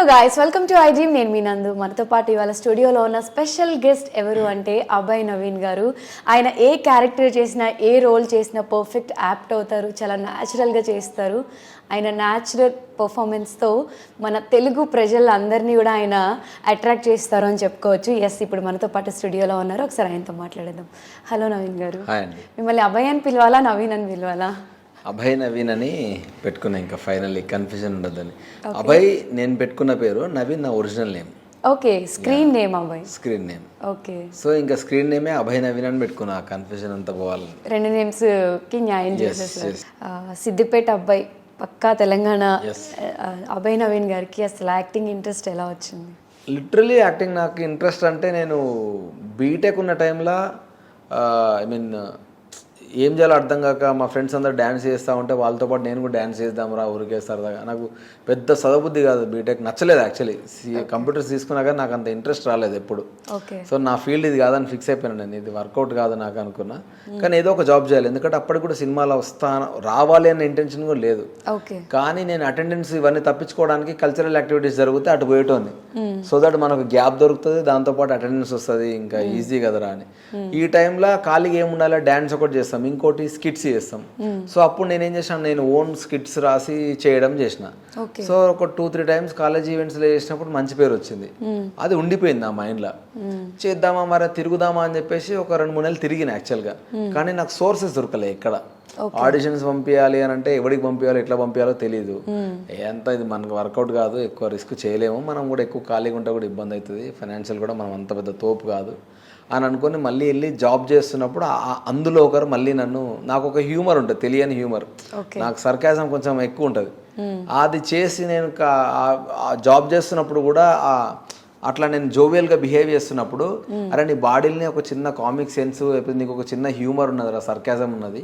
Guys, welcome to I dream. నేను మీ నందు. మనతో పాటు ఇవాళ స్టూడియోలో ఉన్న స్పెషల్ గెస్ట్ ఎవరు అంటే అభయ్ నవీన్ గారు. ఆయన ఏ క్యారెక్టర్ చేసినా, ఏ రోల్ చేసినా పర్ఫెక్ట్ యాప్ట్ అవుతారు. చాలా న్యాచురల్గా చేస్తారు. ఆయన న్యాచురల్ పర్ఫార్మెన్స్తో మన తెలుగు ప్రజలందరినీ కూడా ఆయన అట్రాక్ట్ చేస్తారు అని చెప్పుకోవచ్చు. ఎస్, ఇప్పుడు మనతో పాటు స్టూడియోలో ఉన్నారు. ఒకసారి ఆయనతో మాట్లాడేద్దాం. హలో నవీన్ గారు. మిమ్మల్ని అభయ్ అని పిలవాలా, నవీన్ అని పిలవాలా? అభయ్ నవీన్ అని పెట్టుకున్నా. ఇంకా ఫైనల్లీ కన్ఫ్యూజన్ ఉండదని. అభయ్ నేను పెట్టుకున్న పేరు, నవీన్ నా original name. Okay, screen name Abhay. Screen name. Okay. So ఇంకా స్క్రీన్ నేమే అభయ్ నవీన్ అని పెట్టుకున్నా. కన్ఫ్యూజన్ అంతా పోవాలని రెండు నేమ్స్ కి న్యాయం చేసేసారు. సిద్దిపేట అబ్బాయి, పక్కా తెలంగాణ. అభయ్ నవీన్ గారికి అసలు యాక్టింగ్ ఇంట్రెస్ట్ ఎలా వచ్చింది? లిటరలీ యాక్టింగ్ నాకు ఇంట్రెస్ట్ అంటే నేను బీటెక్ ఉన్న టైంలో ఐ మీన్ ఏం చేయాలో అర్థం కాక మా ఫ్రెండ్స్ అందరూ డ్యాన్స్ చేస్తూ ఉంటే వాళ్ళతో పాటు నేను కూడా డ్యాన్స్ చేద్దాంరా ఊరికే సరదాగా. నాకు పెద్ద చదవబుద్ధి కాదు, బీటెక్ నచ్చలేదు యాక్చువల్లీ. కంప్యూటర్స్ తీసుకున్నాక నాకు అంత ఇంట్రెస్ట్ రాలేదు ఎప్పుడు. సో నా ఫీల్డ్ ఇది కాదని ఫిక్స్ అయిపోయాను నేను. ఇది వర్కౌట్ కాదు నాకు అనుకున్నా. కానీ ఏదో ఒక జాబ్ చేయాలి, ఎందుకంటే అప్పటికి కూడా సినిమాలో రావాలి అనే ఇంటెన్షన్ కూడా లేదు. కానీ నేను అటెండెన్స్ ఇవన్నీ తప్పించుకోవడానికి కల్చరల్ యాక్టివిటీస్ జరిగితే అటు పోయేటోని. సో దట్ మనకు గ్యాప్ దొరుకుతుంది, దాంతోపాటు అటెండెన్స్ వస్తుంది, ఇంకా ఈజీ కదరా అని. ఈ టైంలో ఖాళీగా ఏముండాలి, డ్యాన్స్ ఒకటి చేస్తాం, ఇంకోటి స్కిట్స్ చేస్తాం. సో అప్పుడు నేనేం చేసాను, నేను ఓన్ స్కిట్స్ రాసి చేయడం చేసిన. సో ఒక 2-3 టైమ్స్ కాలేజ్ ఈవెంట్స్లో చేసినప్పుడు మంచి పేరు వచ్చింది. అది ఉండిపోయింది నా మైండ్లో. చేద్దామా మరి తిరుగుదామా అని చెప్పేసి ఒక 2-3 నెలలు తిరిగిన యాక్చువల్గా. కానీ నాకు సోర్సెస్ దొరకలే ఎక్కడ. ఆడిషన్స్ పంపించాలి అని అంటే ఎవరికి పంపించాలో ఎట్లా పంపించాలో తెలియదు. ఎంత ఇది మనకు వర్కౌట్ కాదు, ఎక్కువ రిస్క్ చేయలేము, మనం కూడా ఎక్కువ ఖాళీగా ఉంటే కూడా ఇబ్బంది అవుతుంది, ఫైనాన్షియల్ కూడా మనం అంత పెద్ద తోపు కాదు అని అనుకుని మళ్ళీ వెళ్ళి జాబ్ చేస్తున్నప్పుడు అందులో ఒకరు మళ్ళీ నాకు ఒక హ్యూమర్ ఉంటుంది, తెలియని హ్యూమర్. నాకు సర్కాజం కొంచెం ఎక్కువ ఉంటుంది. అది చేసి నేను జాబ్ చేస్తున్నప్పుడు కూడా అట్లా నేను జోవియల్గా బిహేవ్ చేస్తున్నప్పుడు, అరే నీ బాడీని ఒక చిన్న కామిక్ సెన్స్, లేకపోతే నీకు ఒక చిన్న హ్యూమర్ ఉన్నదిరా, సర్కాజం ఉన్నది,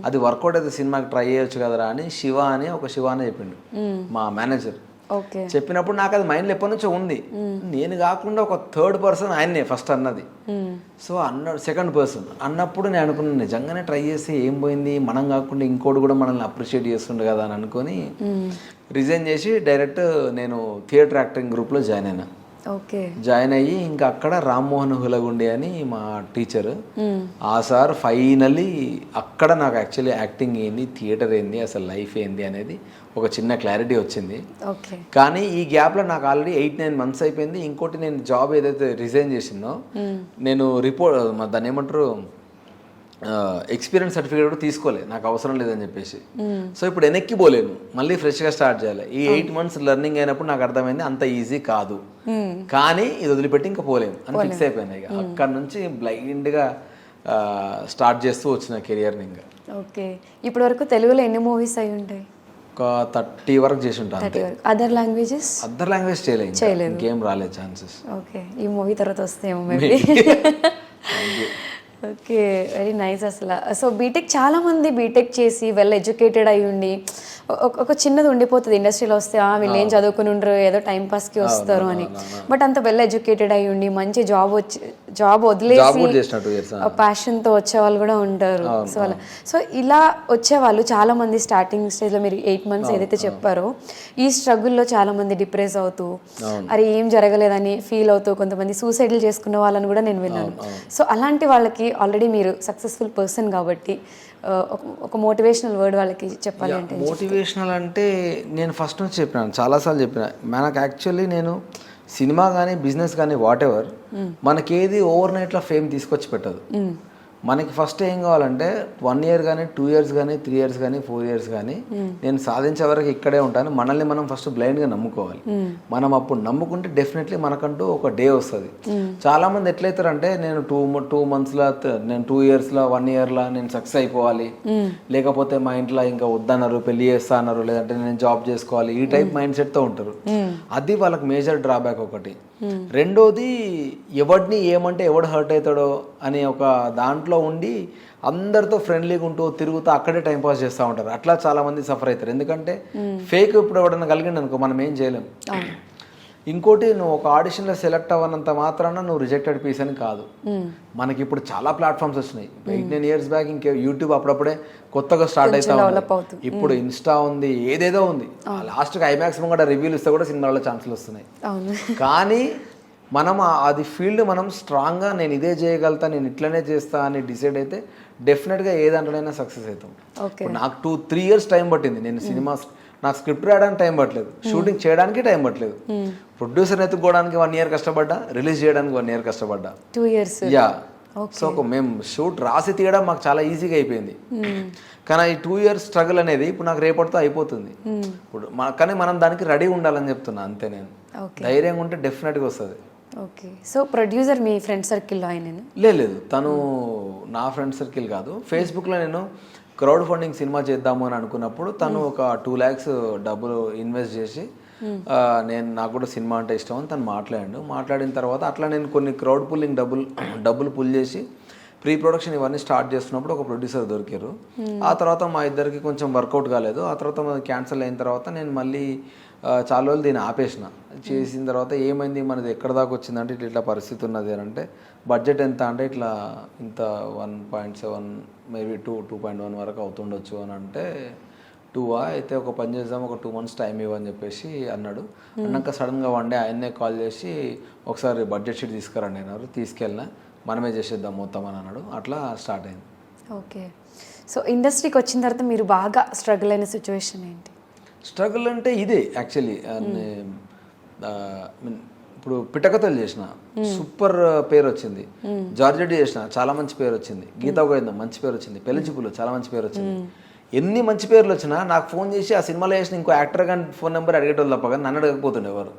అది వర్కౌట్ అయితే సినిమాకి ట్రై చేయొచ్చు కదరా అని శివ అని చెప్పిండు మా మేనేజర్. చెప్పినప్పుడు నాకు అది మైండ్లో ఎప్పటి నుంచో ఉంది. నేను కాకుండా ఒక థర్డ్ పర్సన్ ఆయన్నే ఫస్ట్ అన్నది. సో సెకండ్ పర్సన్ అన్నప్పుడు నేను అనుకున్నాను, నిజంగానే ట్రై చేసి ఏం పోయింది, మనం కాకుండా ఇంకోటి కూడా మనల్ని అప్రిషియేట్ చేస్తుండే కదా అని అనుకొని రిజైన్ చేసి డైరెక్ట్ నేను థియేటర్ యాక్టింగ్ గ్రూప్లో జాయిన్ అయినా. జాయిన్ అయ్యి ఇంకా అక్కడ రామ్మోహన్ హులగుండి అని మా టీచర్, ఆ సార్ ఫైనల్లీ అక్కడ నాకు యాక్చువల్లీ యాక్టింగ్ ఏంది, థియేటర్ ఏంది, అసలు లైఫ్ ఏంది అనేది ఒక చిన్న క్లారిటీ వచ్చింది. కానీ ఈ గ్యాప్లో నాకు ఆల్రెడీ 8-9 months అయిపోయింది. ఇంకోటి నేను జాబ్ ఏదైతే రిజైన్ చేసిందో నేను దాన్ని ఏమంటారు, ఎక్స్పీరియన్స్ సర్టిఫికేట్ కూడా తీసుకోలేదు, నాకు అవసరం లేదని చెప్పేసి. సో ఇప్పుడు వెనక్కి పోలేను, మళ్ళీ ఫ్రెష్గా స్టార్ట్ చేయాలి. ఈ 8 months లెర్నింగ్ అయినప్పుడు నాకు అర్థమైంది అంత ఈజీ కాదు, కానీ ఇది వదిలిపెట్టి ఇంకా పోలేము అని ఫిక్స్ అయిపోయింది. ఇక అక్కడ నుంచి బ్లైండ్గా స్టార్ట్ చేస్తూ వచ్చిన కెరియర్ని. ఇంకా ఓకే, ఇప్పటి వరకు తెలుగులో ఎన్ని మూవీస్ అయి ఉంటాయి? ఒక 30 వరకు చేసి ఉంటాను. అదర్ లాంగ్వేజ్ చేయలేదు, గేమ్ రాలేదు ఛాన్సెస్. ఓకే, ఈ మూవీ తర్వాత వస్తేమో మేబీ. Okay, very nice. అసలు సో బీటెక్ చాలామంది బీటెక్ చేసి వెల్ ఎడ్యుకేటెడ్ అయి ఉండి ఒక చిన్నది ఉండిపోతుంది ఇండస్ట్రీలో వస్తే, వీళ్ళు ఏం చదువుకుని ఉండరు, ఏదో టైంపాస్కి వస్తారు అని. బట్ అంత వెల్ ఎడ్యుకేటెడ్ అయి ఉండి మంచి జాబ్ వదిలేసి ప్యాషన్తో వచ్చే వాళ్ళు కూడా ఉంటారు. సో ఇలా వచ్చేవాళ్ళు చాలామంది స్టార్టింగ్ స్టేజ్లో మీరు 8 months ఏదైతే చెప్పారో, ఈ స్ట్రగుల్లో చాలామంది డిప్రెస్ అవుతూ అరే ఏం జరగలేదని ఫీల్ అవుతూ కొంతమంది సూసైడ్లు చేసుకున్న వాళ్ళని కూడా నేను విన్నాను. సో అలాంటి వాళ్ళకి ఆల్రెడీ మీరు సక్సెస్ఫుల్ పర్సన్ కాబట్టి ఒక మోటివేషనల్ వర్డ్ వాళ్ళకి చెప్పాలి అంటే? మోటివేషనల్ అంటే నేను ఫస్ట్ నుంచి చెప్పినాను, చాలాసార్లు చెప్పిన. మనకు యాక్చువల్లీ నేను సినిమా కానీ బిజినెస్ కానీ వాట్ ఎవర్, మనకేది ఓవర్ నైట్లో ఫేమ్ తీసుకొచ్చి పెట్టదు. మనకి ఫస్ట్ ఏం కావాలంటే 1 year కానీ 2 years కానీ 3 years కానీ 4 years కానీ నేను సాధించే వరకు ఇక్కడే ఉంటాను. మనల్ని మనం ఫస్ట్ బ్లైండ్గా నమ్ముకోవాలి. మనం అప్పుడు నమ్ముకుంటే డెఫినెట్లీ మనకంటూ ఒక డే వస్తుంది. చాలామంది ఎట్లయితారంటే నేను 2 monthsలో, నేను 2 yearsలో, 1 yearలో నేను సక్సెస్ అయిపోవాలి, లేకపోతే మా ఇంట్లో ఇంకా వద్దన్నారు, పెళ్లి చేస్తా అన్నారు, లేదంటే నేను జాబ్ చేసుకోవాలి, ఈ టైప్ మైండ్ సెట్తో ఉంటారు. అది వాళ్ళకి మేజర్ డ్రాబ్యాక్ ఒకటి. రెండోది, ఎవడిని ఏమంటే ఎవడు హర్ట్ అవుతాడో అని ఒక దాంట్లో ఉండి అందరితో ఫ్రెండ్లీగా ఉంటూ తిరుగుతూ అక్కడే టైంపాస్ చేస్తూ ఉంటారు. అట్లా చాలామంది సఫర్ అవుతారు. ఎందుకంటే ఫేక్ ఇప్పుడు ఎవడన్నా కలిగిండి అనుకో మనం ఏం చేయలేం. ఇంకోటి నువ్వు ఒక ఆడిషన్లో సెలెక్ట్ అవ్వనంత మాత్రాన నువ్వు రిజెక్టెడ్ పీస్ అని కాదు. మనకి ఇప్పుడు చాలా ప్లాట్ఫామ్స్ వచ్చినాయి. 8-9 ఇయర్స్ బ్యాక్ ఇంకే యూట్యూబ్ అప్పుడప్పుడే కొత్తగా స్టార్ట్ అవుతా ఇప్పుడు ఇన్స్టా ఉంది, ఏదేదో ఉంది. లాస్ట్కి ఐమాక్స్ కూడా రివ్యూలు ఇస్తే కూడా సినిమాలో ఛాన్సులు వస్తున్నాయి. కానీ మనం అది ఫీల్డ్ మనం స్ట్రాంగ్గా నేను ఇదే చేయగలుగుతా, నేను ఇట్లనే చేస్తా అని డిసైడ్ అయితే డెఫినెట్గా ఏ దాంట్లోనైనా సక్సెస్ అవుతాం. నాకు 2-3 ఇయర్స్ టైం పట్టింది. నేను సినిమా నాకు స్క్రిప్ట్ రాయడానికి టైం పట్టలేదు, షూటింగ్ చేయడానికి టైం పట్టలేదు, ప్రొడ్యూసర్ ఎత్తుకోవడానికి 1 year కష్టపడ్డా, రిలీజ్ చేయడానికి 1 year కష్టపడ్డా. 2 years. యా. సో మేము షూట్ రాసి తీయడం మాకు చాలా ఈజీగా అయిపోయింది. కానీ ఈ 2 years స్ట్రగుల్ అనేది ఇప్పుడు నాకు రేపటితో అయిపోతుంది. ఇప్పుడు కానీ మనం దానికి రెడీ ఉండాలని చెప్తున్నా అంతే. నేను ధైర్యంగా ఉంటే డెఫినెట్గా వస్తుంది. ఓకే. సో ప్రొడ్యూసర్ మీ ఫ్రెండ్ సర్కిల్లో ఆయన? లేదు, తను నా ఫ్రెండ్ సర్కిల్ కాదు. ఫేస్బుక్లో నేను క్రౌడ్ ఫండింగ్ సినిమా చేద్దాము అని అనుకున్నప్పుడు తను ఒక 2 lakhs డబ్బులు ఇన్వెస్ట్ చేసి నాకు కూడా సినిమా అంటే ఇష్టం అని తను మాట్లాడిన తర్వాత అట్లా నేను కొన్ని క్రౌడ్ పుల్లింగ్ డబ్బులు పుల్ చేసి ప్రీ ప్రొడక్షన్ ఇవన్నీ స్టార్ట్ చేస్తున్నప్పుడు ఒక ప్రొడ్యూసర్ దొరికారు. ఆ తర్వాత మా ఇద్దరికి కొంచెం వర్కౌట్ కాలేదు. ఆ తర్వాత క్యాన్సిల్ అయిన తర్వాత నేను మళ్ళీ చాలా రోజులు దీన్ని ఆపేసిన. చేసిన తర్వాత ఏమైంది, మనది ఎక్కడ దాకా వచ్చిందంటే ఇట్లా పరిస్థితి ఉన్నది అని అంటే, బడ్జెట్ ఎంత అంటే ఇట్లా ఇంత 1.7 మేబీ 2.1 వరకు అవుతుండొచ్చు అని అంటే, 2 అయితే ఒక పని చేద్దాం, ఒక 2 months టైం ఇవ్వని చెప్పేసి అన్నాడు. అన్నాక సడన్గా వన్ డే ఆయన్నే కాల్ చేసి ఒకసారి బడ్జెట్ షీట్ తీసుకురండి అన్నారు. తీసుకెళ్ళినా, మనమే చేసేద్దాం మొత్తం అని అన్నాడు. అట్లా స్టార్ట్ అయింది. ఓకే. సో ఇండస్ట్రీకి వచ్చిన తర్వాత మీరు బాగా స్ట్రగుల్ అయిన సిచ్యువేషన్ ఏంటి? స్ట్రగుల్ అంటే ఇదే యాక్చువల్లీ. ఇప్పుడు పిట్టకథలు చేసిన సూపర్ పేరు వచ్చింది, జార్జెట్ చేసిన చాలా మంచి పేరు వచ్చింది, గీతా గోవిందం మంచి పేరు వచ్చింది, పెళ్లి చూపులు చాలా మంచి పేరు వచ్చింది. ఎన్ని మంచి పేర్లు వచ్చినా నాకు ఫోన్ చేసి ఆ సినిమాలో చేసిన ఇంకో యాక్టర్ కానీ ఫోన్ నెంబర్ అడిగేటోళ్ళు తప్ప కానీ నన్ను అడగకపోతుండే ఎవరు.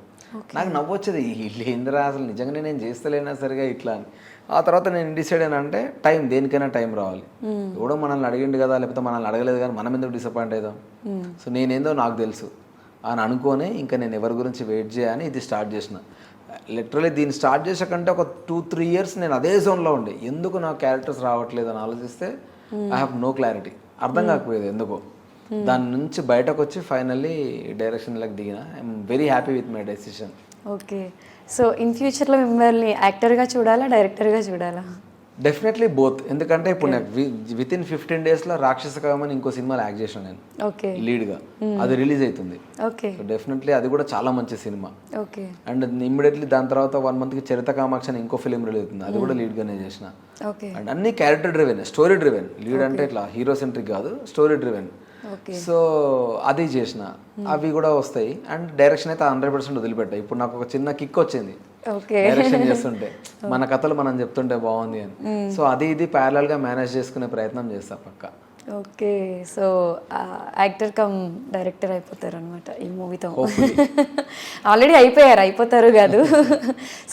నాకు నవ్వొచ్చేది, వీళ్ళు ఏందిరా అసలు నిజంగానే నేను చేస్తలేనా సరిగా ఇట్లా అని. ఆ తర్వాత నేను డిసైడ్ అయినా అంటే టైం, దేనికైనా టైం రావాలి. ఎవడో మనల్ని అడిగిండు కదా, లేకపోతే మనల్ని అడగలేదు కానీ మనం ఎందుకు డిసప్పాయింట్ అవుదాం. సో నేనేందో నాకు తెలుసు అని అనుకొని ఇంకా నేను ఎవరి గురించి వెయిట్ చేయని ఇది స్టార్ట్ చేసిన. లిటరలీ దీన్ని స్టార్ట్ చేసాకంటే ఒక 2-3 years నేను అదే జోన్లో ఉండే. ఎందుకు నాకు క్యారెక్టర్స్ రావట్లేదు అని ఆలోచిస్తే ఐ హ్యావ్ నో క్లారిటీ, అర్థం కాకపోయేది ఎందుకో. దాని నుంచి బయటకు వచ్చి ఫైనల్లీ డైరెక్షన్లోకి దిగిన. I'm very happy with my decision. Okay. So in ఫ్యూచర్లో మిమ్మల్ని యాక్టర్గా చూడాలా, డైరెక్టర్గా చూడాలా? Definitely both. ఎందుకంటే ఇప్పుడు నాకు వితిన్ 15 daysలో రాక్షస కామని ఇంకో సినిమాలో యాక్ట్ చేసాను నేను లీడ్గా. అది రిలీజ్ అవుతుంది. సో డెఫినెట్లీ అది కూడా చాలా మంచి సినిమా. అండ్ ఇమ్మీడియట్లీ దాని తర్వాత 1 monthకి చరిత కామాక్షి అని ఇంకో ఫిలిం రిలీజ్ అవుతుంది. అది కూడా లీడ్గానే చేసిన. అండ్ అన్ని character driven, story driven. Lead అంటే ఇట్లా హీరో సెంట్రిక్ కాదు, స్టోరీ డ్రివెన్. సో అది చేసిన, అవి కూడా వస్తాయి. అండ్ డైరెక్షన్ అయితే 100% వదిలిపెట్టా. ఇప్పుడు నాకు ఒక చిన్న కిక్ వచ్చింది డైరెక్షన్ చేస్తుంటే, మన కథలు మనం చెప్తుంటే బాగుంది అని. సో అది ఇది ప్యారలల్ గా మేనేజ్ చేసుకునే ప్రయత్నం చేస్తా పక్కా. Okay. So actor cum director అయిపోతారు అనమాట ఈ మూవీతో. ఆల్రెడీ అయిపోతారు కాదు.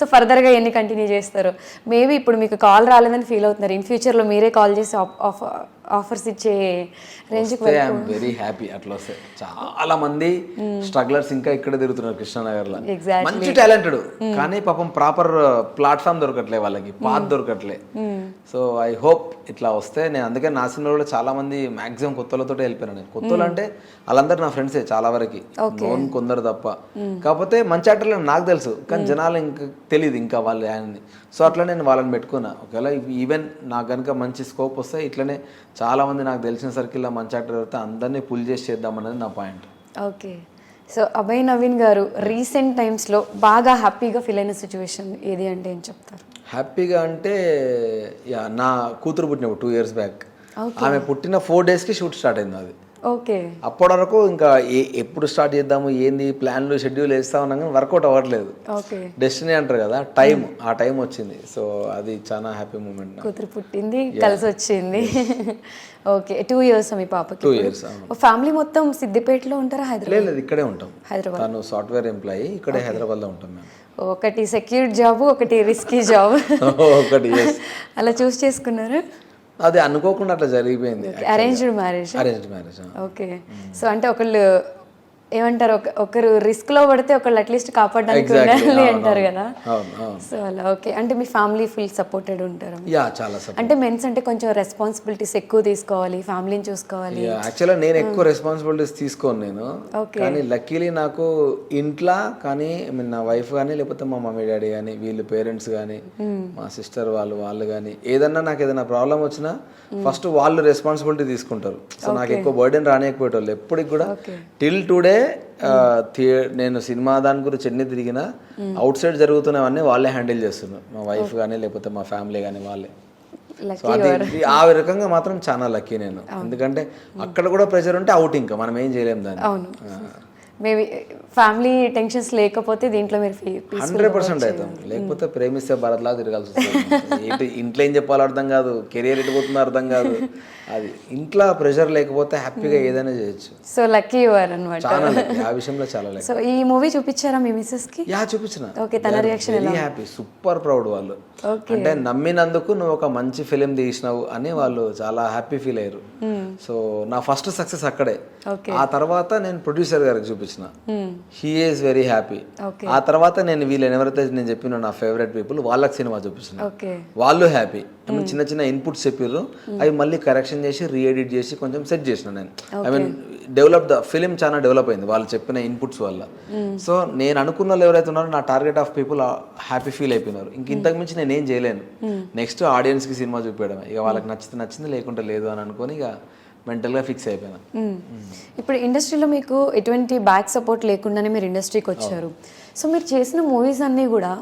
సో ఫర్దర్గా ఎన్ని కంటిన్యూ చేస్తారు? మేబీ ఇప్పుడు మీకు కాల్ రాలేదని ఫీల్ అవుతున్నారు, ఇన్ ఫ్యూచర్లో మీరే కాల్ చేసి ఆఫర్స్ ఇచ్చే రేంజ్కి ఐఎమ్ వెరీ హ్యాపీ. అట్లా వస్తే చాలా మంది స్ట్రగ్లర్స్ ఇంకా ఇక్కడ తిరుగుతున్నారు కృష్ణానగర్లో, మంచి టాలెంటెడ్, కానీ పాపం ప్రాపర్ ప్లాట్ఫామ్ దొరకట్లే, వాళ్ళకి పాత్ దొరకట్లే. సో ఐ హోప్ ఇట్లా వస్తే. నేను అందుకే నా సినిమాలో చాలా మంది మాక్సిమం కొత్తలతో వెళ్ళిపోయాను. నేను కొత్తలు అంటే వాళ్ళందరూ నా ఫ్రెండ్సే చాలా వరకు, నోన్ కొందరు తప్ప. కాకపోతే మంచి యాక్టర్లు నాకు తెలుసు, కానీ జనాలు ఇంకా తెలియదు ఇంకా వాళ్ళు ఆయన్ని. సో అట్లా నేను వాళ్ళని పెట్టుకున్నా. ఒకవేళ ఈవెన్ నాకు కనుక మంచి స్కోప్ వస్తే ఇట్లనే చాలా మంది నాకు తెలిసిన సర్కిల్లో మంచి యాక్టర్ అయితే అందరినీ పుల్ చేసి చేద్దామనేది నా point. Okay. So Abhay Naveen గారు రీసెంట్ టైమ్స్లో బాగా హ్యాపీగా ఫీల్ అయిన సిచ్యువేషన్ ఏది అంటే ఏం చెప్తారు? హ్యాపీగా అంటే నా కూతురు పుట్టినప్పుడు 2 years బ్యాక్, ఆమె పుట్టిన 4 daysకి షూట్ స్టార్ట్ అయింది అది. ఓకే. అప్పటి వరకు ఇంకా ఎప్పుడు స్టార్ట్ చేద్దాము, ఏంది ప్లాన్లు షెడ్యూల్ వేస్తా ఉన్నాం కానీ వర్కౌట్ అవ్వట్లేదు. డెస్టినీ అంటారు కదా, ఆ టైం వచ్చింది. సో అది చాలా హ్యాపీ మూమెంట్. కూతురు పుట్టింది, కలిసి వచ్చింది. ఓకే. 2 years మీ పాపకి? 2 years. ఫ్యామిలీ మొత్తం సిద్దిపేటలో ఉంటారా, హైదరాబాద్? లేదు, ఇక్కడే ఉంటాం. హైదరాబాద్. తను సాఫ్ట్వేర్ ఎంప్లాయీ, ఇక్కడే హైదరాబాద్లో ఉంటాం మేము. ఒకటి సెక్యూర్డ్ జాబ్, ఒకటి రిస్కీ జాబ్. ఒకటి అలా చూస్ చేసుకున్నారు? అది అనుకోకుండా అట్లా జరిగిపోయింది. Arranged marriage? Arranged marriage. Okay. So అంటే ఒకళ్ళు ఏమంటారు, ఒకరు రిస్క్ లో పడితే ఒకళ్ళు అట్లీస్ట్ కాపాడడానికి ఉండాలి అంటారు కదా. సో అలా ఓకే. అంటే మీ ఫ్యామిలీ ఫుల్ సపోర్టెడ్ ఉంటారు? యా, చాలా సపోర్ట్. అంటే మెన్స్ అంటే కొంచెం రెస్పాన్సిబిలిటీస్ ఎక్కువ తీసుకోవాలి, ఫ్యామిలీని చూసుకోవాలి. యాక్చువల్గా నేను ఎక్కువ రెస్పాన్సిబిలిటీస్ తీసుకోను నేను, కానీ లక్కీలీ నాకు ఇంట్లో కానీ నా వైఫ్ కానీ లేకపోతే మా మమ్మీ డాడీ కానీ వీళ్ళు పేరెంట్స్ కానీ మా సిస్టర్ వాళ్ళు కానీ ఏదన్నా నాకు ఏదైనా ప్రాబ్లం వచ్చినా ఫస్ట్ వాళ్ళు రెస్పాన్సిబిలిటీ తీసుకుంటారు. సో నాకు ఎక్కువ బర్డెన్ రానియకపోయేటోళ్ళు ఎప్పటికి కూడా. టిల్ టుడే నేను సినిమా దాని గురించి ఎన్ని తిరిగినా అవుట్ సైడ్ జరుగుతున్నవన్నీ వాళ్ళే హ్యాండిల్ చేస్తున్నారు, మా వైఫ్ కానీ లేకపోతే మా ఫ్యామిలీ కానీ వాళ్ళే. సో అది ఆ రకంగా మాత్రం చాలా లక్కీ నేను, ఎందుకంటే అక్కడ కూడా ప్రెషర్ ఉంటే అవుట్ ఇంకా మనం ఏం చేయలేము దాన్ని. మేబీ ఫ్యామిలీ టెన్షన్స్ లేకపోతే దీంట్లో మీరు 100% అవుతాం, లేకపోతే ప్రేమిస్తే భరత్లా తిరగాల్సి వస్తుంది. ఇంట్లో ఏం చెప్పాలో అర్థం కాదు, కెరియర్ ఎటు పోతుందో అర్థం కాదు. అది ఇంట్లో ప్రెషర్ లేకపోతే హ్యాపీగా ఏదైనా చేయొచ్చు. సో లక్కీ యువర్ అన్నమాట. చాలా లక్కీ, ఆ విషయంలో చాలా లక్కీ. సో ఈ మూవీ చూపించారా మీ మిస్సెస్ కి? యా, చూపించిన. ఓకే, తన రియాక్షన్ ఎలా? వెరీ హ్యాపీ, సూపర్ ప్రౌడ్ వాళ్ళు. అంటే నమ్మినందుకు నువ్వు ఒక మంచి ఫిలిం తీసినావు అని వాళ్ళు చాలా హ్యాపీ ఫీల్ అయ్యారు. సో నా ఫస్ట్ సక్సెస్ అక్కడే. ఆ తర్వాత నేను ప్రొడ్యూసర్ గారికి చూపించిన, హీ ఈస్ వెరీ హ్యాపీ. ఆ తర్వాత నేను వీళ్ళని ఎవరైతే నేను చెప్పిన నా ఫేవరెట్ పీపుల్ వాళ్ళకి సినిమా చూపించిన, వాళ్ళు హ్యాపీ. చిన్న చిన్న ఇన్పుట్స్ చెప్పారు, అవి మళ్ళీ కరెక్షన్ చేసి రీఎడిట్ చేసి కొంచెం సెట్ చేసిన నేను. I mean develop the film చాలా డెవలప్ అయింది వాళ్ళు చెప్పిన ఇన్పుట్స్ వల్ల. సో నేను అనుకున్న వాళ్ళు ఎవరైతే ఉన్నారో నా target of people happy feel అయిపోయినారు. ఇంతకు మించి నేను ఏం చేయలేను. నెక్స్ట్ ఆడియన్స్కి సినిమా చూపించడం, ఇక వాళ్ళకి నచ్చితే నచ్చింది లేకుంటే లేదు అని అనుకొని ఇక మెంటల్గా ఫిక్స్ అయిపోయినా. ఇప్పుడు ఇండస్ట్రీలో మీకు ఎటువంటి బ్యాక్ సపోర్ట్ లేకుండానే మీరు ఇండస్ట్రీకి వచ్చారు. సో మీరు చేసిన మూవీస్ అన్నీ కూడా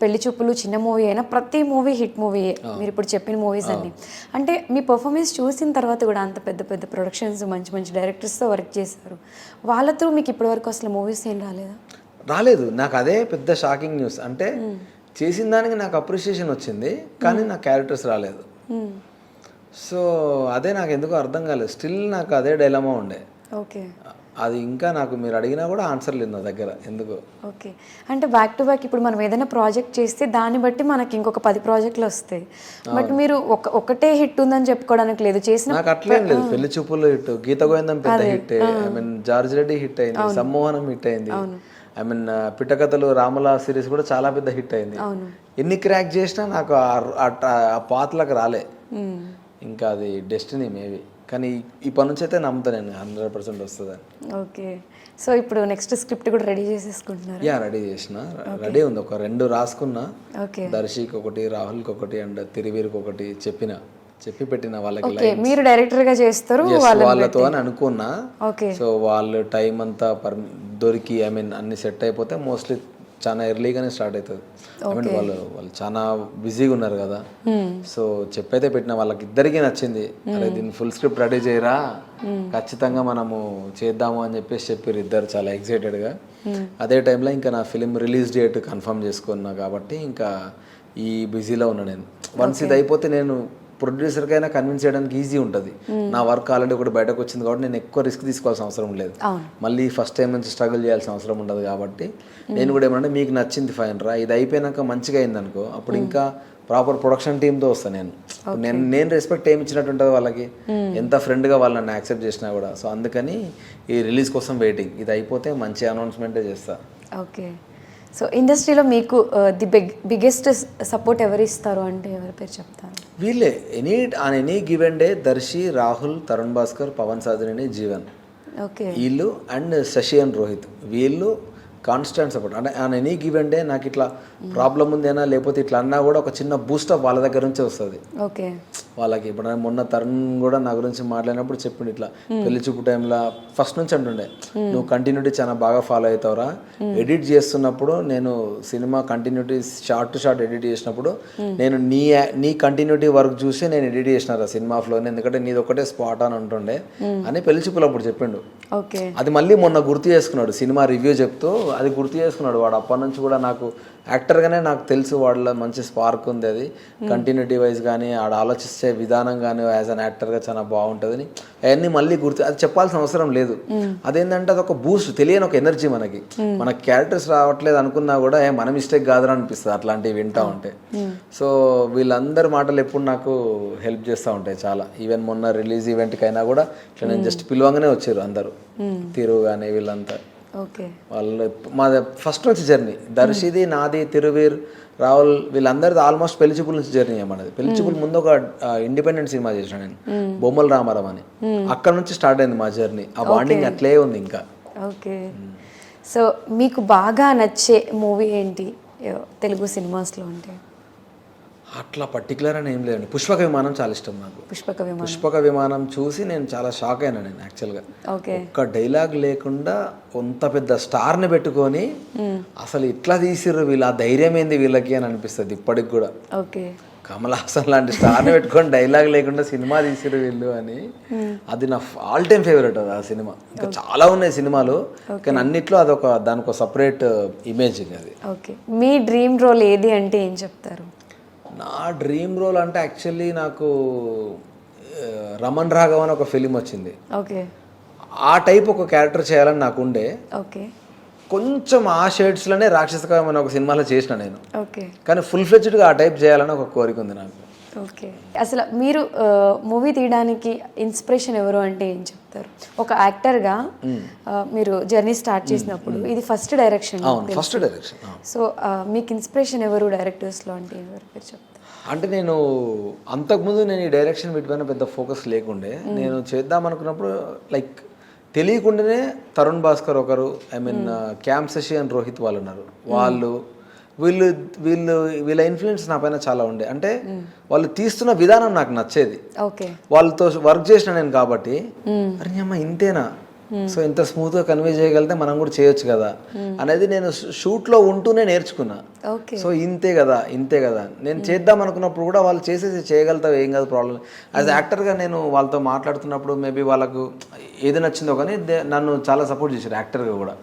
పెళ్లి చూపులు చిన్న మూవీ అయినా ప్రతి మూవీ హిట్ మూవీయే, మీరు ఇప్పుడు చెప్పిన మూవీస్ అన్నీ. అంటే మీ పర్ఫార్మెన్స్ చూసిన తర్వాత కూడా అంత పెద్ద పెద్ద ప్రొడక్షన్స్ మంచి మంచి డైరెక్టర్స్తో వర్క్ చేశారు, వాళ్ళతో మీకు ఇప్పటివరకు అసలు మూవీస్ ఏం రాలేదా? రాలేదు. నాకు అదే పెద్ద షాకింగ్ న్యూస్. అంటే చేసిన దానికి నాకు అప్రిషియేషన్ వచ్చింది, కానీ నా క్యారెక్టర్స్ రాలేదు. సో అదే నాకు ఎందుకో అర్థం కాలేదు. స్టిల్ నాకు అదే డైలమా ఉండే. ఓకే, అది ఇంకా నాకు మీరు అడిగినా కూడా ఆన్సర్ లేదు నా దగ్గర ఎందుకో. ఓకే, అంటే బ్యాక్ టు బ్యాక్ ఇప్పుడు మనం ఏదైనా ప్రాజెక్ట్ చేస్తే దాన్ని బట్టి మనకి ఇంకొక 10 ప్రాజెక్టులు వస్తాయి. బట్ మీరు ఒకటే హిట్ ఉందని చెప్పుకోవడానికి లేదు, చేసిన నాకు అట్లేం లేదు. పెళ్లి చూపులు హిట్, గీత గోవిందం పెద్ద hit, I mean George Reddy hit అయింది, సమ్మోహనం హిట్ అయింది, ఐ మీన్ పిట్టకథలు రామలా సిరీస్ కూడా చాలా పెద్ద హిట్ అయింది. ఎన్ని క్రాక్ చేసినా నాకు ఆ పాత్రలకు రాలే. ఇంకా అది డెస్టినీ మేబీ, కానీ ఇప్పటి నుంచి అయితే నమ్ముతా నేను 100% వస్తుందని. ఓకే, సో ఇప్పుడు నెక్స్ట్ స్క్రిప్ట్ కూడా రెడీ చేసేసుకుంటున్నారు? యా, రెడీ చేసిన, రెడీ ఉంది. ఒక 2 రాసుకున్నా, దర్శికి ఒకటి, రాహుల్కి ఒకటి అండ్ తిరువీరుకి ఒకటి చెప్పి పెట్టిన వాళ్ళకి. మీరు డైరెక్టర్ గా చేస్తారు వాళ్ళతో అని అనుకున్నా. సో వాళ్ళు టైం అంతా దొరికి ఐ మీన్ అన్ని సెట్ అయిపోతే మోస్ట్లీ చాలా ఎర్లీగానే స్టార్ట్ అవుతుంది. ఐ మీన్ వాళ్ళు చాలా బిజీగా ఉన్నారు కదా. సో చెప్పైతే పెట్టిన వాళ్ళకి ఇద్దరికి నచ్చింది. అరే దీన్ని ఫుల్ స్క్రిప్ట్ రెడీ చేయరా, ఖచ్చితంగా మనము చేద్దాము అని చెప్పారు ఇద్దరు చాలా ఎక్సైటెడ్గా. అదే టైంలో ఇంకా నా ఫిలిం రిలీజ్ డేట్ కన్ఫర్మ్ చేసుకున్నా కాబట్టి ఇంకా ఈ బిజీలో ఉన్నా నేను. వన్స్ ఇది అయిపోతే నేను ప్రొడ్యూసర్కైనా కన్విన్స్ చేయడానికి ఈజీ ఉంటుంది. నా వర్క్ ఆల్రెడీ ఒకటి బయటకు వచ్చింది కాబట్టి నేను ఎక్కువ రిస్క్ తీసుకోవాల్సిన అవసరం లేదు. మళ్ళీ ఫస్ట్ టైం నుంచి స్ట్రగుల్ చేయాల్సిన అవసరం ఉండదు కాబట్టి నేను కూడా ఏమంటే మీకు నచ్చింది ఫైన్ రా, ఇది అయిపోయినాక మంచిగా అయింది అనుకో, అప్పుడు ఇంకా ప్రాపర్ ప్రొడక్షన్ టీమ్తో వస్తాను నేను రెస్పెక్ట్ ఏమి ఇచ్చినట్టు ఉంటుంది వాళ్ళకి, ఎంత ఫ్రెండ్గా వాళ్ళు నన్ను యాక్సెప్ట్ చేసినా కూడా. సో అందుకని ఈ రిలీజ్ కోసం వెయిటింగ్, ఇది అయిపోతే మంచి అనౌన్స్మెంటే చేస్తా. ఓకే, సో ఇండస్ట్రీలో మీకు ది బిగ్గెస్ట్ సపోర్ట్ ఎవరు ఇస్తారు అంటే ఎవరి పేరు చెప్తారు? వీళ్ళే. Any given day Darshi, Rahul, Tarun Bhaskar, Pavan Sadhuni, Jeevan, వీళ్ళు అండ్ శశి అండ్ రోహిత్, వీళ్ళు కాన్స్టెంట్ సపోర్ట్. అంటే ఆన్ ఎనీ గివెన్ డే నాకు ఇట్లా ప్రాబ్లం ఉందేనా లేకపోతే ఇట్లా అన్నా కూడా ఒక చిన్న బూస్టప్ వాళ్ళ దగ్గర నుంచే వస్తుంది వాళ్ళకి. ఇప్పుడు మొన్న తరుణ్ కూడా నా గురించి మాట్లాడినప్పుడు చెప్పిండు, ఇట్లా పెళ్లి చూపు టైంలో ఫస్ట్ నుంచి అంటుండే, నువ్వు కంటిన్యూటీ చాలా బాగా ఫాలో అవుతావురా, ఎడిట్ చేస్తున్నప్పుడు నేను cinema continuity short to short edit చేసినప్పుడు నేను నీ కంటిన్యూటీ వర్క్ చూసి నేను ఎడిట్ చేసినారా సినిమా ఫ్లోని, ఎందుకంటే నీది ఒకటే స్పాట్ అని అంటుండే అని పెళ్లి చూపులు అప్పుడు చెప్పిండు. అది మళ్ళీ మొన్న గుర్తు చేసుకున్నాడు సినిమా రివ్యూ చెప్తూ, అది గుర్తు చేసుకున్నాడు వాడు. అప్పటి నుంచి కూడా నాకు యాక్టర్గానే నాకు తెలుసు వాళ్ళ మంచి స్పార్క్ ఉంది, అది కంటిన్యూటీ వైజ్ కానీ ఆడ ఆలోచించే విధానం కానీ యాజ్ అన్ యాక్టర్గా చాలా బాగుంటుందని అవన్నీ మళ్ళీ గుర్తు, అది చెప్పాల్సిన అవసరం లేదు. అదేంటంటే అది ఒక బూస్ట్, తెలియని ఒక ఎనర్జీ మనకి. మన క్యారెక్టర్స్ రావట్లేదు అనుకున్నా కూడా మన మిస్టేక్ కాదని అనిపిస్తుంది అట్లాంటివి వింటా ఉంటే. సో వీళ్ళందరి మాటలు ఎప్పుడు నాకు హెల్ప్ చేస్తూ ఉంటాయి చాలా. ఈవెన్ మొన్న రిలీజ్ ఈవెంట్కి అయినా కూడా ఇట్లా నేను జస్ట్ పిలవంగానే వచ్చారు అందరూ, తిరుగు కానీ వీళ్ళంతా. ఓకే. వాళ్ళు మాది ఫస్ట్ నుంచి జర్నీ, దర్శిది నాది తిరువీర్ రాహుల్ వీళ్ళందరిది ఆల్మోస్ట్ పెళ్లి చూపుల నుంచి జర్నీ మనది. పెళ్లి చూపుల ముందు ఒక ఇండిపెండెంట్ సినిమా చేసిన నేను, బొమ్మల రామారావు అని. అక్కడ నుంచి స్టార్ట్ అయింది మా జర్నీ. ఆ బాండింగ్ అట్లే ఉంది ఇంకా. ఓకే. సో మీకు బాగా నచ్చే మూవీ ఏంటి తెలుగు సినిమాస్లో అంటే? అట్లా పర్టికులర్ అని ఏం లేదండి. పుష్పక విమానం చాలా ఇష్టం నాకు. పుష్పక విమానం చూసి నేను చాలా షాక్ అయినా నేను యాక్చువల్గా. ఒక్క డైలాగ్ లేకుండా అంత పెద్ద స్టార్ని పెట్టుకొని అసలు ఇట్లా తీసిర్రు వీళ్ళు, ఆ ధైర్యం ఏంది వీళ్ళకి అని అనిపిస్తుంది ఇప్పటికి కూడా. కమల్ హాసన్ లాంటి స్టార్ని పెట్టుకొని డైలాగ్ లేకుండా సినిమా తీసిర్రు వీళ్ళు అని. అది నా ఆల్ టైమ్ ఫేవరెట్ అది ఆ సినిమా. ఇంకా చాలా ఉన్నాయి సినిమాలు, కానీ అన్నిట్లో అదొక దానికి సపరేట్ ఇమేజింగ్ అది. ఓకే. మీ డ్రీమ్ రోల్ ఏది అంటే ఏం చెప్తారు? నా డ్రీమ్ రోల్ అంటే యాక్చువల్లీ నాకు రమణ్ రాఘవ్ అని ఒక ఫిలిం వచ్చింది. ఓకే. ఆ టైప్ ఒక క్యారెక్టర్ చేయాలని నాకు ఉండే. ఓకే. కొంచెం ఆ షేడ్స్లోనే రాక్షసకం అనే ఒక సినిమాలో చేసిన నేను. ఓకే. కానీ ఫుల్ ఫ్లెడ్జ్డ్గా ఆ టైప్ చేయాలని ఒక కోరిక ఉంది నాకు. ఓకే. అసలు మీరు మూవీ తీయడానికి ఇన్స్పిరేషన్ ఎవరు అంటే ఏం చెప్తారు? ఒక యాక్టర్గా మీరు జర్నీ స్టార్ట్ చేసినప్పుడు ఇది first direction. First direction. So మీకు ఇన్స్పిరేషన్ ఎవరు డైరెక్టర్స్లో అంటే ఎవరు పేరు చెప్తారు? అంటే నేను అంతకుముందు నేను ఈ డైరెక్షన్ వీటిపైన పెద్ద ఫోకస్ లేకుండే. నేను చేద్దాం అనుకున్నప్పుడు లైక్ తెలియకుండానే తరుణ్ భాస్కర్ ఒకరు, I mean camp Sasi and Rohit వాళ్ళు ఉన్నారు. వీళ్ళ ఇన్ఫ్లుయెన్స్ నా పైన చాలా ఉండే. అంటే వాళ్ళు తీస్తున్న విధానం నాకు నచ్చేది. వాళ్ళతో వర్క్ చేసిన నేను కాబట్టి అరే అమ్మ ఇంతేనా, సో ఇంత స్మూత్గా కన్వే చేయగలిగితే మనం కూడా చేయొచ్చు కదా అనేది నేను షూట్లో ఉంటూనే నేర్చుకున్నా. సో ఇంతే కదా నేను చేద్దాం అనుకున్నప్పుడు కూడా వాళ్ళు చేసేసి చేయగలుగుతావు, ఏం కాదు ప్రాబ్లం. యాజ్ యాక్టర్గా నేను వాళ్ళతో మాట్లాడుతున్నప్పుడు మేబీ వాళ్ళకు ఏది నచ్చిందో కానీ నన్ను చాలా సపోర్ట్ చేశారు యాక్టర్గా కూడా.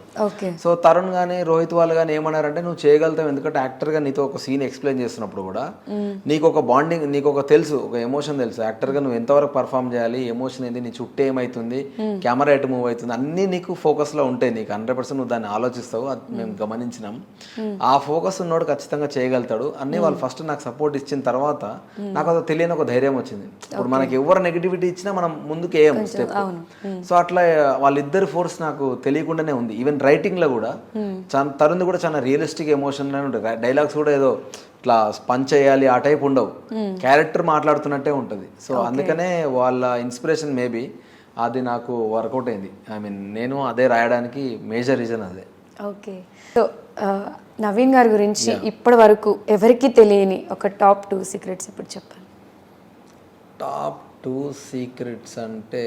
సో తరుణ్ కానీ రోహిత్ వాళ్ళు కానీ ఏమన్నారంటే నువ్వు చేయగలుగుతావు, ఎందుకంటే యాక్టర్గా నీతో ఒక సీన్ ఎక్స్ప్లెయిన్ చేస్తున్నప్పుడు కూడా నీకు ఒక బాండింగ్, నీకు ఒక తెలుసు, ఒక ఎమోషన్ తెలుసు. యాక్టర్గా నువ్వు ఎంతవరకు పర్ఫామ్ చేయాలి, ఎమోషన్ ఏంది, నీ చుట్టూ ఏమవుతుంది, కెమెరా ఎటు మూవ్ అవుతుంది, అన్నీ నీకు ఫోకస్లో ఉంటాయి. నీకు 100% నువ్వు దాన్ని ఆలోచిస్తావు, అది మేము గమనించినాం. ఆ ఫోకస్ ఉన్నోడు ఖచ్చితంగా చేయగలుగుతాడు అని వాళ్ళు ఫస్ట్ నాకు సపోర్ట్ ఇచ్చిన తర్వాత నాకు అది తెలియని ఒక ధైర్యం వచ్చింది. ఇప్పుడు మనకి ఎవరు నెగిటివిటీ ఇచ్చినా మనం ముందుకు వేయం స్టెప్. సో అట్లా వాళ్ళిద్దరి ఫోర్స్ నాకు తెలియకుండానే ఉంది. ఈవెన్ రైటింగ్లో కూడా తరుణ్ కూడా చాలా రియలిస్టిక్ ఎమోషన్ ఉంటుంది. డైలాగ్స్ కూడా ఏదో ఇట్లా పంచ్ చేయాలి ఆ టైప్ ఉండవు, క్యారెక్టర్ మాట్లాడుతున్నట్టే ఉంటుంది. సో అందుకనే వాళ్ళ ఇన్స్పిరేషన్ మేబీ అది నాకు వర్కౌట్ అయింది. ఐ మీన్ నేను అదే రాయడానికి మేజర్ రీజన్ అదే. ఓకే. సో నవీన్ గారి గురించి ఇప్పటి వరకు ఎవరికి తెలియని ఒక టాప్ 2 సీక్రెట్స్ ఇప్పుడు చెప్పండి. టాప్ 2 సీక్రెట్స్ అంటే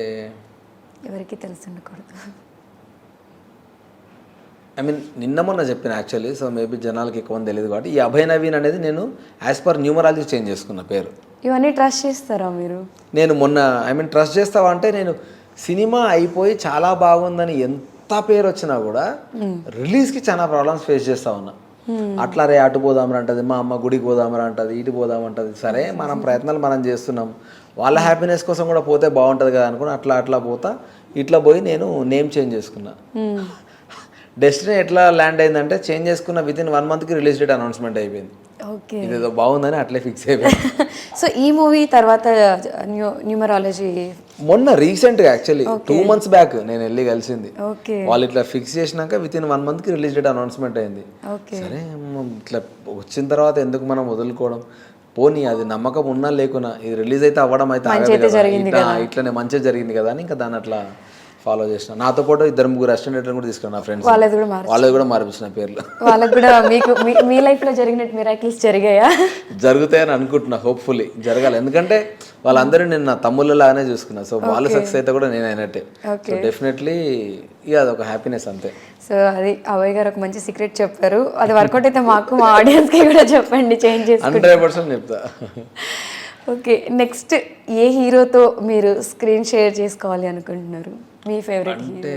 ఎవరికి తెలిసి ఉండకూడదు. ఐ మీన్ నిన్న మొన్న చెప్పిన యాక్చువల్లీ, సో మేబీ జనాలకి ఎక్కువ తెలియదు కాబట్టి ఈ అభయ్ నవీన్ అనేది నేను యాజ్ పర్ న్యూమరాలజీ చేంజ్ చేసుకున్న పేరు. ఇవన్నీ ట్రస్ట్ చేస్తారా మీరు? నేను మొన్న ఐ మీన్ ట్రస్ట్ చేస్తావా అంటే నేను సినిమా అయిపోయి చాలా బాగుందని ఎంత పేరు వచ్చినా కూడా రిలీజ్కి చాలా ప్రాబ్లమ్స్ ఫేస్ చేస్తా ఉన్నా. అట్లా రే అటు పోదామరా అంటది, మా అమ్మ గుడికి పోదామరా అంటది, ఇటు పోదామంటది. సరే మనం ప్రయత్నాలు మనం చేస్తున్నాం, వాళ్ళ హ్యాపీనెస్ కోసం కూడా పోతే బాగుంటుంది కదా అనుకుని అట్లా పోతా ఇట్లా పోయి నేను నేమ్ చేంజ్ చేసుకున్నా. డెస్టినీ ఎట్లా ల్యాండ్ అయిందంటే చేంజ్ చేసుకున్న విత్ ఇన్ 1 monthకి రిలీజ్ డేట్ అనౌన్స్మెంట్ అయిపోయింది. ఇదేదో బాగుందని అట్లే ఫిక్స్ అయిపోయింది. సో ఈ మూవీ తర్వాత న్యూమరాలజీ మొన్న రీసెంట్గా యాక్చువల్లీ 2 months బ్యాక్ నేను వెళ్ళి కలిసింది. వాళ్ళు ఇట్లా ఫిక్స్ చేసినాక విత్ ఇన్ 1 monthకి రిలీజ్ డేట్ అనౌన్స్మెంట్ అయింది. సరే ఇట్లా వచ్చిన తర్వాత ఎందుకు మనం వదులుకోవడం, పోనీ అది నమ్మకం ఉన్నా లేకున్నా ఇది రిలీజ్ అయితే అవ్వడం అయితే ఇట్లనే మంచిగా జరిగింది కదా అని ఇంకా దాన్ని అట్లా ఫాలో చేసిన. నాతో పాటు 2-3 అసిస్టెంట్ కూడా తీసుకున్నా నా ఫ్రెండ్స్, వాళ్ళది కూడా మార్పించిన పేర్లు. వాళ్ళకి కూడా మీకు మీ లైఫ్లో జరిగినట్టు మిరాకిల్స్ జరిగాయా? జరుగుతాయని అనుకుంటున్నా, హోప్ఫుల్లీ జరగాలి. ఎందుకంటే వాళ్ళందరూ నేను నా తమ్ముళ్ళలాగానే చూసుకున్నా. సో వాళ్ళు సక్సెస్ అయితే కూడా నేను అయినట్టే. సో డెఫినెట్లీ ఇక అదొక హ్యాపీనెస్ అంతే. సో అది అభయ్ గారు ఒక మంచి సీక్రెట్ చెప్పారు. అది వర్కౌట్ అయితే మాకు మా ఆడియన్స్కి కూడా చెప్పండి, చేంజ్ చేసి 100% చెప్తా. ఓకే. నెక్స్ట్ ఏ హీరోతో మీరు స్క్రీన్ షేర్ చేసుకోవాలి అనుకుంటున్నారు? మీ ఫేవరెట్ అంటే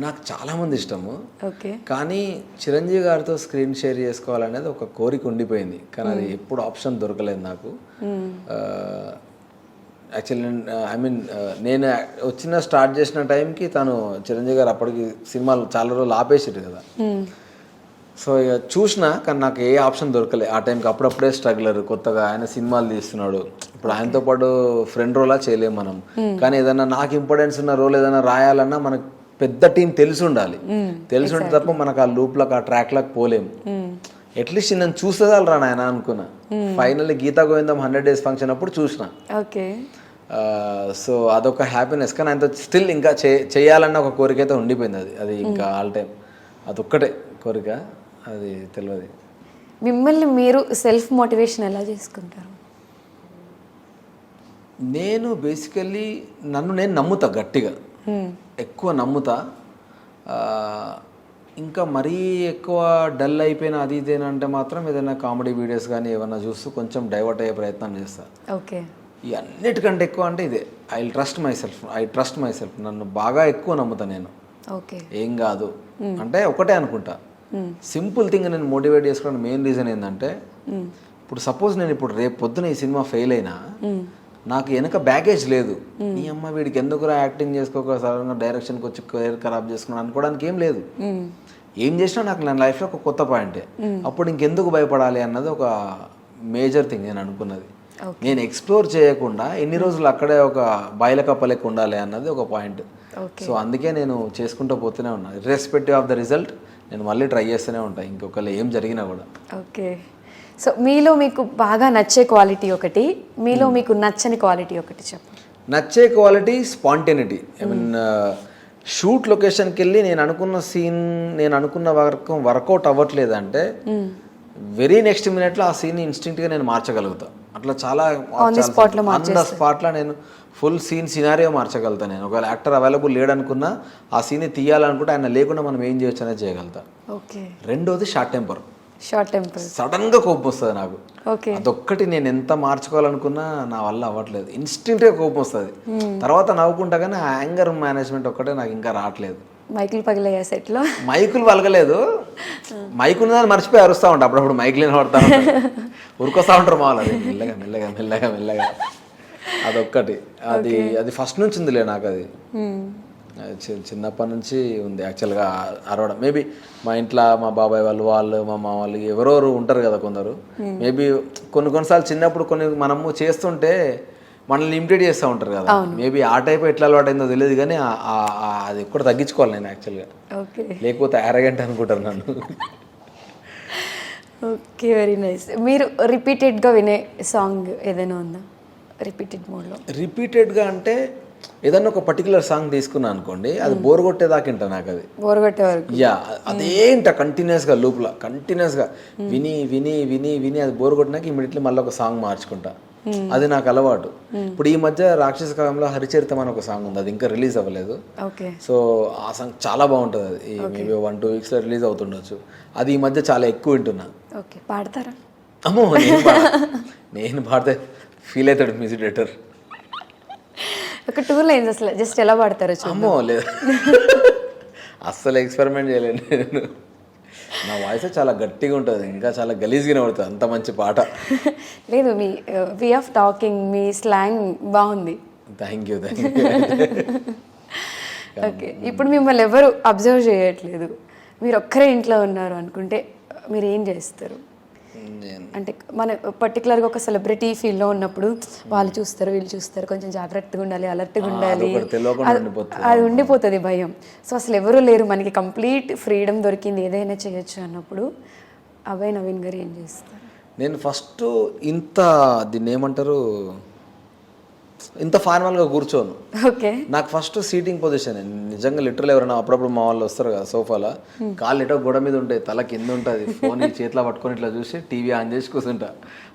నాకు చాలామంది ఇష్టము, ఓకే, కానీ చిరంజీవి గారితో స్క్రీన్ షేర్ చేసుకోవాలనేది ఒక కోరిక ఉండిపోయింది. కానీ అది ఎప్పుడు ఆప్షన్ దొరకలేదు నాకు. యాక్చువల్లీ ఐ మీన్ నేను స్టార్ట్ చేసిన టైంకి తను చిరంజీవి గారు అప్పటికి సినిమాలు చాలా రోజులు ఆపేసారు కదా. సో ఇక చూసినా కానీ నాకు ఏ ఆప్షన్ దొరకలే ఆ టైంకి. అప్పుడప్పుడే స్ట్రగ్లర్, కొత్తగా ఆయన సినిమాలు తీస్తున్నాడు. ఇప్పుడు ఆయనతో పాటు ఫ్రెండ్ రోలా చేయలేము మనం, కానీ ఏదైనా నాకు ఇంపార్టెన్స్ ఉన్న రోల్ ఏదైనా రాయాలన్నా మనకు పెద్ద టీం తెలిసి ఉండాలి. తెలిసి ఉంటే తప్ప మనకు ఆ లూప్లకు ఆ ట్రాక్లకు పోలేము. అట్లీస్ట్ నేను చూసేదాలరా నాయన అనుకున్నా. ఫైనల్లీ గీతా గోవిందం 100 days ఫంక్షన్ అప్పుడు చూసిన. ఓకే. సో అదొక హ్యాపీనెస్. కానీ అంత స్టిల్ ఇంకా చేయాలన్న ఒక కోరిక అయితే ఉండిపోయింది. అది ఇంకా ఆల్ టైమ్ అదొక్కటే కోరిక, అది తెలియదు. మిమ్మల్ని మీరు సెల్ఫ్ మోటివేషన్ ఎలా చేసుకుంటారు? నేను బేసికల్లీ నన్ను నేను నమ్ముతా, గట్టిగా ఎక్కువ నమ్ముతా. ఇంకా మరీ ఎక్కువ డల్ అయిపోయిన అది ఇదేనంటే మాత్రం ఏదైనా కామెడీ వీడియోస్ కానీ ఏమన్నా చూస్తూ కొంచెం డైవర్ట్ అయ్యే ప్రయత్నం చేస్తాను. ఓకే. ఈ అన్నిటికంటే ఎక్కువ అంటే ఇదే, ఐ ట్రస్ట్ మై సెల్ఫ్. నన్ను బాగా ఎక్కువ నమ్ముతా నేను. ఓకే. ఏం కాదు అంటే ఒకటే అనుకుంటా. సింపుల్ థింగ్ నేను మోటివేట్ చేసుకోవడానికి మెయిన్ రీజన్ ఏంటంటే, ఇప్పుడు సపోజ్ నేను ఇప్పుడు రేపు పొద్దున ఈ సినిమా ఫెయిల్ అయినా నాకు వెనక బ్యాగేజ్ లేదు. నీ అమ్మ వీడికి ఎందుకురా యాక్టింగ్ చేసుకోక సడన్గా డైరెక్షన్కి వచ్చి కెరీర్ ఖరాబ్ చేసుకున్నాను అనుకోవడానికి ఏం లేదు. ఏం చేసినా నాకు నా లైఫ్లో ఒక కొత్త పాయింటే. అప్పుడు ఇంకెందుకు భయపడాలి అన్నది ఒక మేజర్ థింగ్ నేను అనుకున్నది. నేను ఎక్స్ప్లోర్ చేయకుండా ఎన్ని రోజులు అక్కడే ఒక బయలకప్పలెక్క ఉండాలి అన్నది ఒక పాయింట్. సో అందుకే నేను చేసుకుంటూ పోతూనే ఉన్నా. ఇర్రెస్పెక్టివ్ ఆఫ్ ద రిజల్ట్ నేను మళ్ళీ ట్రై చేస్తూనే ఉంటాను, ఇంకొకళ్ళు ఏం జరిగినా కూడా. ఓకే. సో మీలో మీకు బాగా నచ్చే క్వాలిటీ ఒకటి, మీలో మీకు నచ్చని క్వాలిటీ ఒకటి చెప్పండి. నచ్చే quality spontaneity. I mean shoot లొకేషన్కి వెళ్ళి నేను అనుకున్న సీన్ నేను అనుకున్న వర్కౌట్ అవ్వట్లేదు అంటే వెరీ నెక్స్ట్ మినిట్లో ఆ సీన్ ఇన్స్టింక్ట్గా నేను మార్చగలుగుతా. అట్లా చాలా ఆన్ ద స్పాట్లో నేను ఫుల్ సీన్ సినారియో మార్చగలుగుతా. నేను ఒకవేళ యాక్టర్ అవైలబుల్ లేడనుకున్నా ఆ సీన్ తీయాలనుకుంటే ఆయన లేకుండా మనం ఏం చేయొచ్చు అనేది చేయగలుగుతా. ఓకే. రెండోది షార్ట్ టెంపర్. సడన్గా కోపం వస్తుంది నాకు. అదొక్కటి నేను ఎంత మార్చుకోవాలనుకున్నా నా వల్ల అవ్వట్లేదు. ఇన్స్టింక్ట్గా కోపం వస్తుంది. తర్వాత నవ్వుకుంటా, కానీ ఆ యాంగర్ మేనేజ్మెంట్ ఒక్కటే నాకు ఇంకా రావట్లేదు. మైకులు పగిలాయా సెట్లో? మైకులు పలగలేదు, మైకు ఉన్నదాన్ని మర్చిపోయి అరుస్తూ ఉంటా. అప్పుడప్పుడు మైకులు పడతా ఉంటాను, ఉరుకొస్తా ఉంటారు మామూలు. అది మెల్లగా మెల్లగా మెల్లగా మెల్లగా అదొక్కటి. అది ఫస్ట్ నుంచి ఉందిలే నాకు. అది చిన్నప్పటి నుంచి ఉంది యాక్చువల్గా అరవడం. మేబీ మా ఇంట్లో మా బాబాయ్ వాళ్ళు మా మామ వాళ్ళు ఎవరెవరు ఉంటారు కదా కొందరు. మేబీ కొన్నిసార్లు చిన్నప్పుడు మనము చేస్తుంటే మనల్ని ఇమిటేట్ చేస్తూ ఉంటారు కదా. మేబీ ఆ టైప్ ఎట్లా అలవాటు అయిందో తెలియదు, కానీ అది కూడా తగ్గించుకోవాలి నేను యాక్చువల్గా. లేకపోతే అరగంట అనుకుంటారు నన్ను. Okay, very nice. మీరు రిపీటెడ్గా వినే సాంగ్ ఏదైనా ఉందా? రిపీటెడ్ మోడ్లో రిపీటెడ్గా అంటే ఏదన్నా ఒక పర్టికులర్ సాంగ్ తీసుకున్నా అనుకోండి, అది బోర్ కొట్టేదాకా ఇంట నాకు. అది బోర్ కొట్టే వరకు అదే ఇంట కంటిన్యూస్గా లూప్లో కంటిన్యూస్గా విని విని విని విని అది బోర్ కొట్టినాక ఇమీడియట్లీ మళ్ళీ ఒక సాంగ్ మార్చుకుంటా. అది నాకు అలవాటు. ఇప్పుడు ఈ మధ్య రాక్షస కాలంలో హరిచరితం అని ఒక సాంగ్ ఉంది, అది ఇంకా రిలీజ్ అవ్వలేదు. సో ఆ సాంగ్ చాలా బాగుంటుంది. అది మేబీ 1-2 weeksలో రిలీజ్ అవుతుండొచ్చు. అది ఈ మధ్య చాలా ఎక్కువ వింటున్నా. పాడతారా? అమ్మో, నేను పాడితే ఫీల్ అవుతాడు మ్యూజిక్ డైరెక్టర్. ఒక 2 lines అసలు జస్ట్ ఎలా పాడతారో? అమ్మో లేదు, అస్సలు ఎక్స్పెరిమెంట్ చేయలేను నేను. నా వాయిస్ చాలా గట్టిగా ఉంటుంది, ఇంకా చాలా గలీజ్గానే పడుతుంది, అంత మంచి పాట. లేదు, మీ వే ఆఫ్ టాకింగ్, మీ స్లాంగ్ బాగుంది. Thank you. ఓకే, ఇప్పుడు మిమ్మల్ని ఎవరు అబ్జర్వ్ చేయట్లేదు, మీరు ఒక్కరే ఇంట్లో ఉన్నారు అనుకుంటే మీరు ఏం చేస్తారు? అంటే మన పర్టికులర్గా ఒక సెలబ్రిటీ ఫీల్డ్లో ఉన్నప్పుడు వాళ్ళు చూస్తారు, వీళ్ళు చూస్తారు, కొంచెం జాగ్రత్తగా ఉండాలి, అలర్ట్గా ఉండాలి, అది ఉండిపోతుంది భయం. సో అసలు ఎవరు లేరు, మనకి కంప్లీట్ ఫ్రీడమ్ దొరికింది, ఏదైనా చేయొచ్చు అన్నప్పుడు అభయ్ నవీన్ గారు ఏం చేస్తారు? నేను ఫస్ట్ దీన్ని ఏమంటారు, ఇంత ఫార్మల్గా కూర్చోను. ఓకే. నాకు ఫస్ట్ సీటింగ్ పొజిషన్. నిజంగా లిటరల్ ఎవరైనా అప్పుడప్పుడు మా వాళ్ళు వస్తారు కదా సోఫాలో, కాళ్ళు ఇటో గోడ మీద ఉంటాయి, తల కింద ఉంటుంది, ఫోన్ చేతిలో పట్టుకొని ఇట్లా చూసి టీవీ ఆన్ చేసి కూర్చుంటా.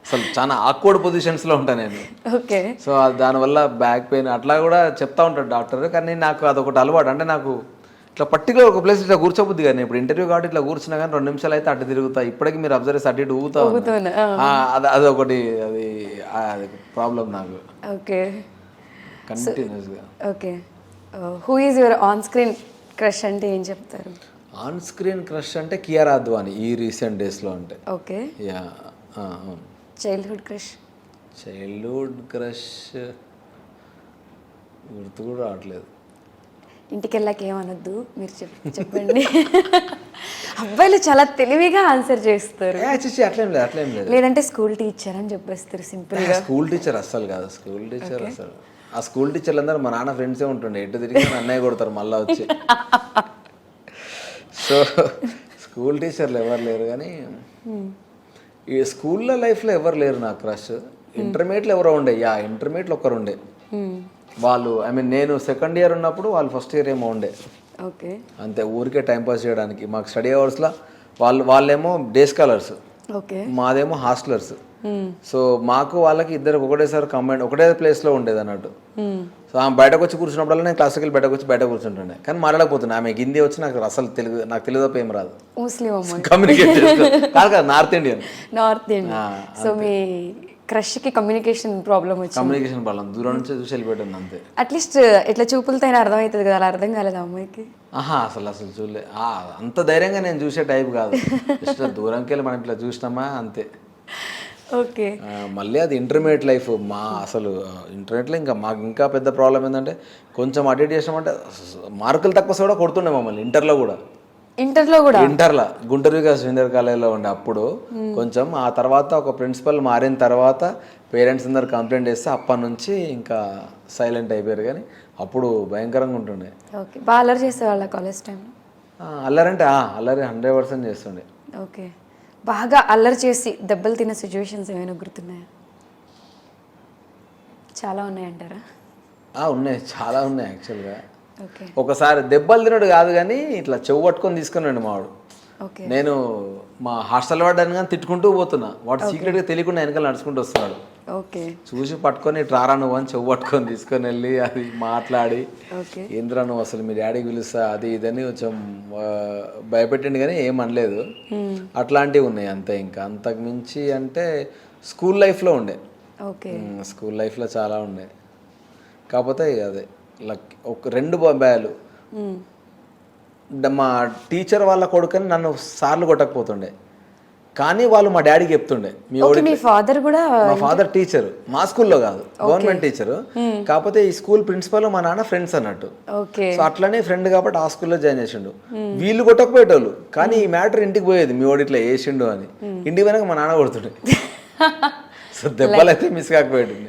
అసలు చాలా ఆక్వర్డ్ పొజిషన్స్లో ఉంటాను నేను. ఓకే. సో దానివల్ల బ్యాక్ పెయిన్ అట్లా కూడా చెప్తా ఉంటాడు డాక్టర్. కానీ నాకు అదొకటి అలవాటు. అంటే నాకు ఇట్లా పర్టికులర్ ఒక ప్లేస్ ఇట్లా కూర్చోబుద్ది కానీ, ఇప్పుడు ఇంటర్వ్యూ కాబట్టి ఇట్లా కూర్చున్నా కానీ 2 నిమిషాలు అయితే అటు తిరుగుతా. ఇప్పటికీ మీరు అబ్జర్వ్ చేసి అటు ఇటు ఊగుతా. అదొకటి, అది ప్రాబ్లం నాకు. ఓకే. కంటిన్యూస్గా. Okay. Who is your on screen crush అంటే ఏం చెప్తారు? ఆన్ స్క్రీన్ క్రష్ అంటే కియారా అద్వానీ ఈ రీసెంట్ డేస్లో అంటే. ఓకే. యా, అవును. Childhood crush? చైల్డ్హుడ్ క్రష్ గుర్తు కూడా రావట్లేదు. ఇంటికి వెళ్ళాక ఏమనొద్దు, మీరు చెప్పండి. అబ్బాయిలు చాలా తెలివిగా ఆన్సర్ చేస్తారు. అట్లేం లేదు. లేదంటే స్కూల్ టీచర్ అని చెప్పేస్తారు సింపుల్గా. స్కూల్ టీచర్ అస్సలు కాదు, స్కూల్ టీచర్ అసలు ఆ స్కూల్ టీచర్లు అందరూ మా నాన్న ఫ్రెండ్సే ఉంటుండే, ఎటు తిరిగి అన్నయ్య కొడతారు మళ్ళీ వచ్చి. సో స్కూల్ టీచర్లు ఎవరు లేరు, కానీ ఈ స్కూల్లో లైఫ్లో ఎవరు లేరు నాకు క్రష్. ఇంటర్మీడియట్లో ఎవరో ఉండే, ఇంటర్మీడియట్లో ఒకరు ఉండే. వాళ్ళు నేను సెకండ్ ఇయర్ ఉన్నప్పుడు వాళ్ళు ఫస్ట్ ఇయర్ ఏమో ఉండే. ఓకే, అంతే, ఊరికే టైంపాస్ చేయడానికి. మాకు స్టడీ అవర్స్లో వాళ్ళేమో డే స్కాలర్స్, ఓకే, మాదేమో హాస్టలర్స్. సో మాకు వాళ్ళకి ఇద్దరికి ఒకటేసారి కంబైన్ ఒకటే ప్లేస్లో ఉండేది అన్నట్టు. సో ఆమె బయటకు వచ్చి కూర్చున్నప్పుడల్లా నేను క్లాస్కి వెళ్ళి బయట కూర్చుంటుండే, కానీ మాట్లాడకపోతుండే. ఆమె హిందీ వచ్చి నాకు అసలు నాకు తెలుగు తప్ప ఏం రాదు. ముస్లిం అమ్మాయి, కమ్యూనికేట్ కాదు కదా, north Indian. North Indian. So మీ క్రష్కి కమ్యూనికేషన్ ప్రాబ్లం వచ్చింది. కమ్యూనికేషన్ ప్రాబ్లం, దూరం నుంచి చూసి వెళ్ళిపోయాను అంతే. అట్లీస్ట్ ఇట్లా చూపులతో అయినా అర్థం అవుతుంది కదా, అలా అర్థం కాలేదు అమ్మాయికి? అసలు చూడలే. అంత ధైర్యంగా నేను చూసే టైప్ కాదు. జస్ట్ దూరంకి వెళ్ళి మనం ఇట్లా చూసినామా అంతే. ఓకే, మళ్ళీ అది ఇంటర్మీడియట్ లైఫ్. అసలు ఇంటర్మీడియట్లో మాకు ఇంకా పెద్ద ప్రాబ్లం ఏంటంటే, కొంచెం అటెండ్ చేసినామంటే మార్కులు తక్కువ కూడా కొడుతుండే మమ్మల్ని. ఇంటర్లో కూడా గుంటూరు వికాస్ జూనియర్ కాలేజీలో ఉండే అప్పుడు కొంచెం. ఆ తర్వాత ఒక ప్రిన్సిపల్ మారిన తర్వాత పేరెంట్స్ అందరు కంప్లైంట్ చేస్తే అప్పటి నుంచి ఇంకా సైలెంట్ అయిపోయారు. కానీ అప్పుడు భయంకరంగా ఉంటుండే. ఓకే, బాగా అల్లరి చేసేవాళ్ళ కాలేజ్ టైంలో? అల్లరంటే అల్లరి 100% చేస్తుండే. ఓకే, బాగా అల్లరి చేసి దెబ్బలు తిన్న సిచ్యువేషన్స్ ఏమైనా గుర్తున్నాయా? చాలా ఉన్నాయంటారా? ఉన్నాయి, చాలా ఉన్నాయి యాక్చువల్గా. ఓకే, ఒకసారి దెబ్బలు తినడు కాదు, కానీ ఇట్లా చెవు పట్టుకొని తీసుకున్నాడు మావాడు. ఓకే, నేను మా హాస్టల్ వాడని కానీ తిట్టుకుంటూ పోతున్నా, వాడు సీక్రెట్గా తెలియకుండా వెనకాల నడుచుకుంటూ వస్తున్నాడు. ఓకే, చూసి పట్టుకొని ట్రారా నువ్వు అని చెవు పట్టుకొని తీసుకొని వెళ్ళి అది మాట్లాడి, ఓకే, ఏంద్రా నువ్వు అసలు మీ డాడీకి పిలుస్తా అది ఇదని కొంచెం భయపెట్టిండు, కానీ ఏం అనలేదు. అట్లాంటివి ఉన్నాయి అంతే. ఇంకా అంతకు మించి అంటే స్కూల్ లైఫ్లో ఉండే. ఓకే, స్కూల్ లైఫ్లో చాలా ఉండే. కాకపోతే అదే ఒక 2 బాబాయాలు. మా టీచర్ వాళ్ళ కొడుకని నన్ను సార్లు కొట్టకపోతుండే, కానీ వాళ్ళు మా డాడీకి చెప్తుండే. మీ ఫాదర్ కూడా? మా ఫాదర్ టీచర్, మా స్కూల్లో కాదు, గవర్నమెంట్ టీచరు. కాకపోతే ఈ స్కూల్ ప్రిన్సిపల్ మా నాన్న ఫ్రెండ్స్ అన్నట్టు. సో అట్లనే ఫ్రెండ్ కాబట్టి ఆ స్కూల్లో జాయిన్ చేసిండు. వీళ్ళు కొట్టకపోయేటోళ్ళు, కానీ ఈ మ్యాటర్ ఇంటికి పోయేది, మీ వాడు ఇట్లా వేసిండు అని. ఇంటికి పోయినాక మా నాన్న కొడుతుండే. సో దెబ్బలు అయితే మిస్ కాకపోయేటండి.